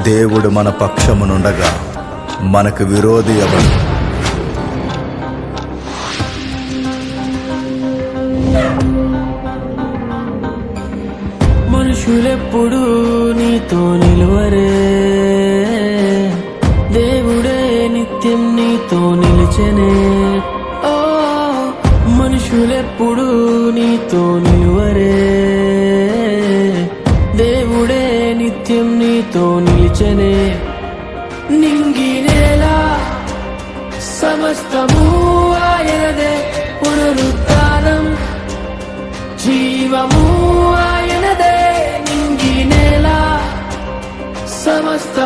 దేవుడు మన పక్షమునుండగా మనకు విరోధి ఎవరు? మనుషులెప్పుడు నీతో నిలువరే, దేవుడే నిత్యం నీతో నిలిచెనే. ఓ మనుషులెప్పుడు నీతో నిలువరే, దేవుడే నిత్యం నీతో నిలిచెనే. నింగి నేల సమస్తము ఆయనదే, పునరుత్థానం జీవము ఆయనదే. నింగి నేల సమస్త